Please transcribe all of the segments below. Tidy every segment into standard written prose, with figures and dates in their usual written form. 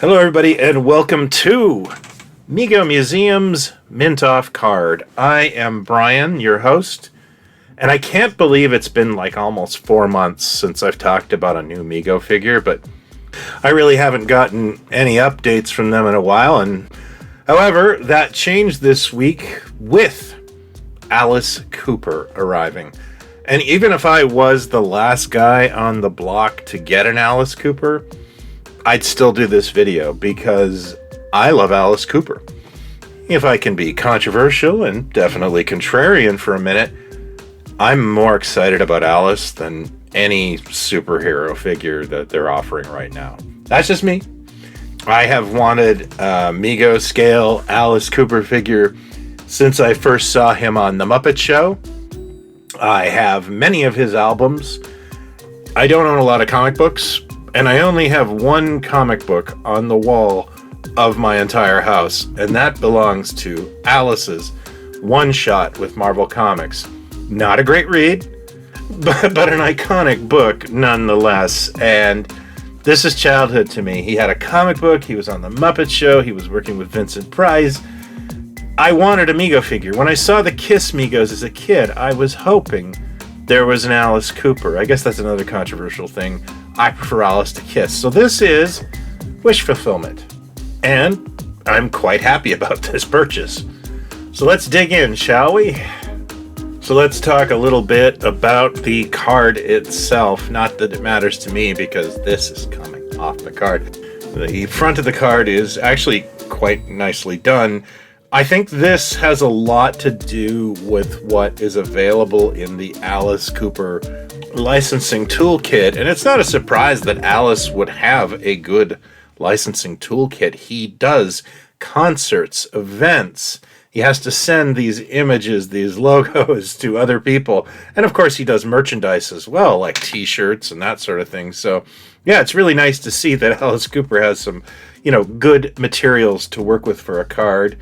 Hello, everybody, and welcome to Mego Museum's Mint Off Card. I am Brian, your host, and I can't believe it's been like almost 4 months since I've talked about a new Mego figure, but I really haven't gotten any updates from them in a while. And however, that changed this week with Alice Cooper arriving. And even if I was the last guy on the block to get an Alice Cooper, I'd still do this video because I love Alice Cooper. If I can be controversial and definitely contrarian for a minute, I'm more excited about Alice than any superhero figure that they're offering right now. That's just me. I have wanted a Mego scale Alice Cooper figure since I first saw him on the Muppet Show. I have many of his albums. I don't own a lot of comic books, and I only have one comic book on the wall of my entire house, and that belongs to Alice's One Shot with Marvel Comics. Not a great read, but an iconic book nonetheless, and this is childhood to me. He had a comic book, he was on the Muppet Show, he was working with Vincent Price. I wanted a Mego figure. When I saw the Kiss Megos as a kid, I was hoping there was an Alice Cooper. I guess that's another controversial thing. I prefer Alice to Kiss. So this is wish fulfillment. And I'm quite happy about this purchase. So let's dig in, shall we? So let's talk a little bit about the card itself. Not that it matters to me because this is coming off the card. The front of the card is actually quite nicely done. I think this has a lot to do with what is available in the Alice Cooper licensing toolkit, and it's not a surprise that Alice would have a good licensing toolkit. He does concerts, events. He has to send these images, these logos to other people, and of course he does merchandise as well, like t-shirts and that sort of thing. So yeah, it's really nice to see that Alice Cooper has some, good materials to work with for a card.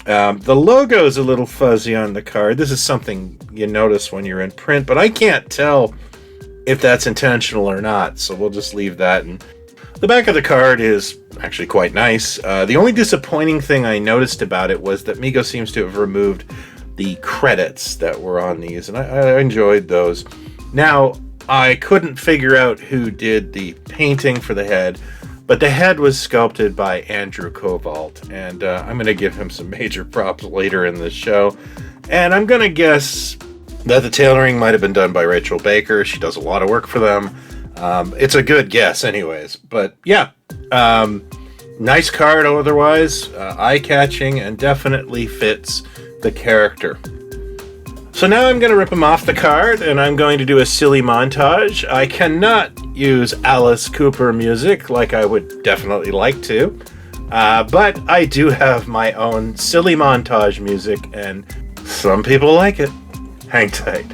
The logo is a little fuzzy on the card. This is something you notice when you're in print, but I can't tell if that's intentional or not, so we'll just leave that. And the back of the card is actually quite nice. The only disappointing thing I noticed about it was that Mego seems to have removed the credits that were on these, and I enjoyed those. Now, I couldn't figure out who did the painting for the head, but the head was sculpted by Andrew Kovalt, and I'm going to give him some major props later in the show. And I'm going to guess that the tailoring might have been done by Rachel Baker. She does a lot of work for them. It's a good guess anyways. But yeah, nice card otherwise, eye-catching, and definitely fits the character. So now I'm going to rip him off the card, and I'm going to do a silly montage. I cannot use Alice Cooper music like I would definitely like to, but I do have my own silly montage music, and some people like it. Hang tight.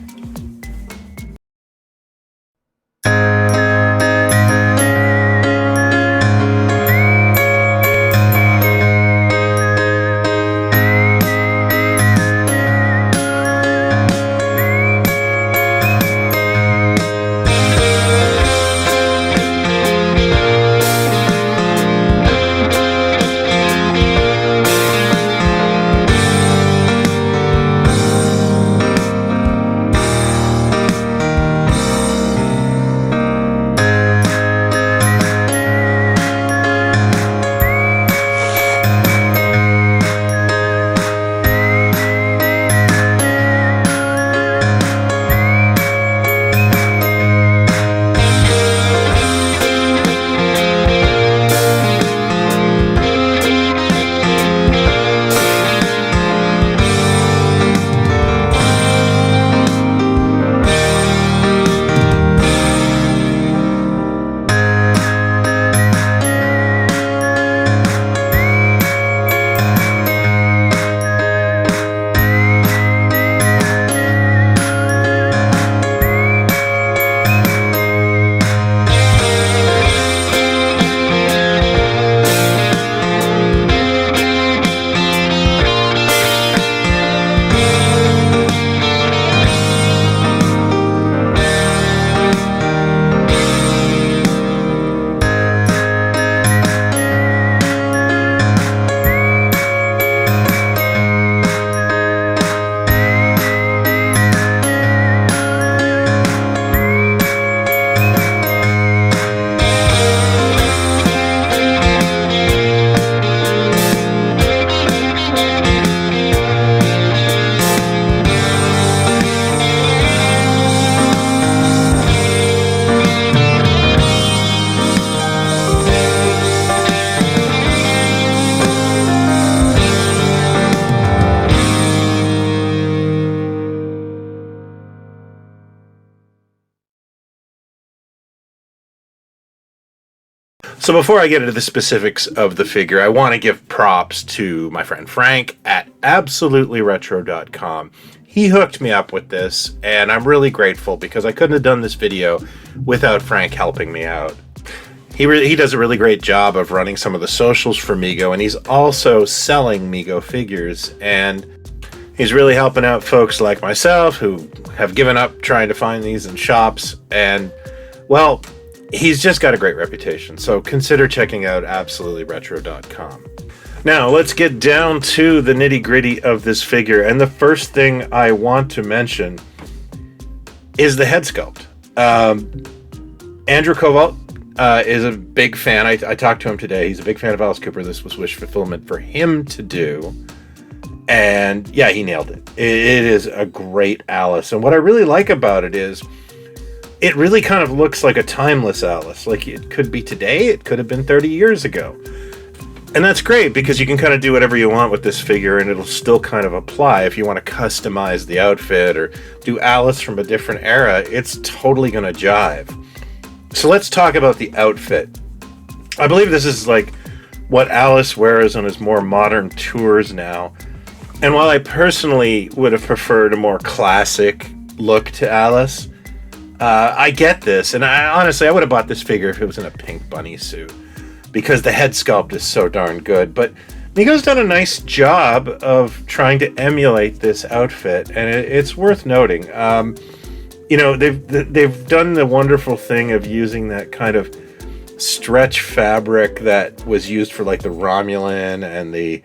So before I get into the specifics of the figure, I want to give props to my friend Frank at absolutelyretro.com. He hooked me up with this, and I'm really grateful because I couldn't have done this video without Frank helping me out. He does a really great job of running some of the socials for Mego, and he's also selling Mego figures, and he's really helping out folks like myself who have given up trying to find these in shops, and, well, he's just got a great reputation, so consider checking out absolutelyretro.com. Now, let's get down to the nitty-gritty of this figure, and the first thing I want to mention is the head sculpt. Andrew Koval is a big fan. I talked to him today. He's a big fan of Alice Cooper. This was wish fulfillment for him to do, and yeah, he nailed it. It is a great Alice, and what I really like about it is it really kind of looks like a timeless Alice. Like, it could be today, it could have been 30 years ago. And that's great because you can kind of do whatever you want with this figure and it'll still kind of apply. If you want to customize the outfit or do Alice from a different era, it's totally going to jive. So let's talk about the outfit. I believe this is like what Alice wears on his more modern tours now. And while I personally would have preferred a more classic look to Alice, I get this, and honestly, I would have bought this figure if it was in a pink bunny suit, because the head sculpt is so darn good. But Mego's done a nice job of trying to emulate this outfit, and it's worth noting. You know, they've done the wonderful thing of using that kind of stretch fabric that was used for like the Romulan and the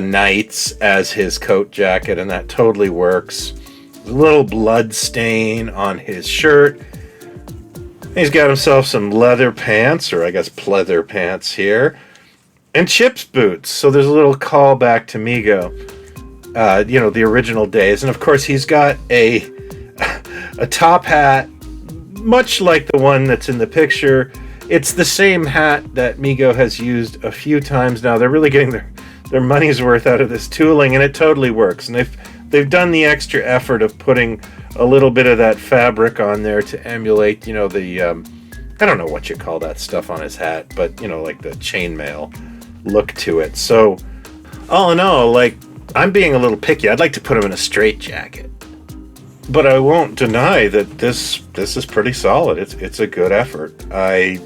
Knights as his coat jacket, and that totally works. A little blood stain on his shirt. He's got himself some leather pants, or I guess pleather pants here, and Chip's boots. So there's a little callback to Mego, the original days. And of course, he's got a top hat, much like the one that's in the picture. It's the same hat that Mego has used a few times now. They're really getting their money's worth out of this tooling, and it totally works. And they've done the extra effort of putting a little bit of that fabric on there to emulate, the I don't know what you call that stuff on his hat, but like the chainmail look to it. So all in all, like, I'm being a little picky. I'd like to put him in a straitjacket, but I won't deny that this is pretty solid. It's a good effort. I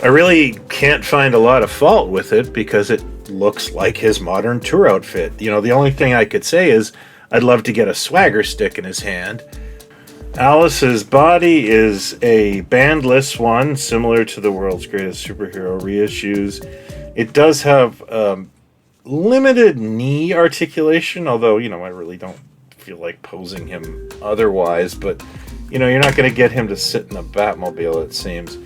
really can't find a lot of fault with it because it looks like his modern tour outfit. The only thing I could say is I'd love to get a swagger stick in his hand. Alice's body is a bandless one, similar to the World's Greatest Superhero reissues. It does have limited knee articulation, although, I really don't feel like posing him otherwise, but, you're not going to get him to sit in a Batmobile, it seems.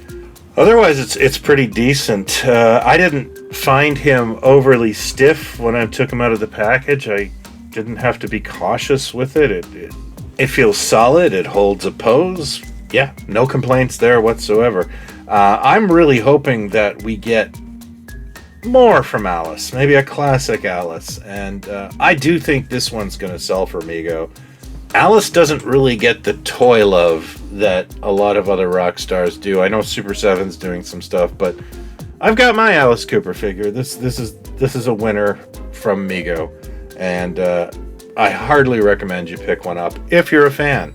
Otherwise, it's pretty decent. I didn't find him overly stiff when I took him out of the package. I didn't have to be cautious with it. It feels solid. It holds a pose. Yeah, no complaints there whatsoever. I'm really hoping that we get more from Alice, maybe a classic Alice, and I do think this one's going to sell for Mego. Alice doesn't really get the toy love that a lot of other rock stars do. I know Super 7's doing some stuff, but I've got my Alice Cooper figure. This is a winner from Mego, and I hardly recommend you pick one up if you're a fan.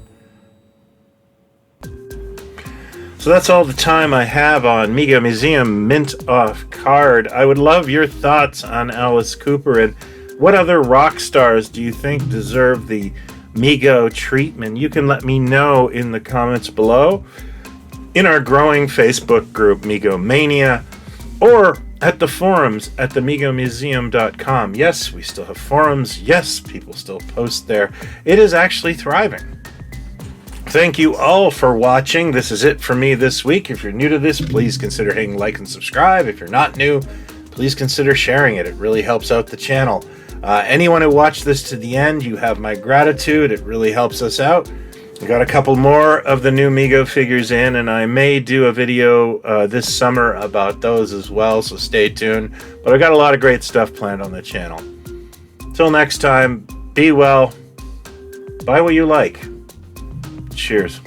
So that's all the time I have on Mego Museum Mint Off Card. I would love your thoughts on Alice Cooper, and what other rock stars do you think deserve the Mego treatment? You can let me know in the comments below, in our growing Facebook group Mego Mania, or at the forums at themegomuseum.com. Yes, we still have forums. Yes, people still post there. It is actually thriving. Thank you all for watching. This is it for me this week. If you're new to this, please consider hitting like and subscribe. If you're not new, please consider sharing it. It really helps out the channel. Anyone who watched this to the end, you have my gratitude. It really helps us out. We got a couple more of the new Mego figures in, and I may do a video this summer about those as well, so stay tuned. But I got a lot of great stuff planned on the channel. Till next time, be well, buy what you like. Cheers.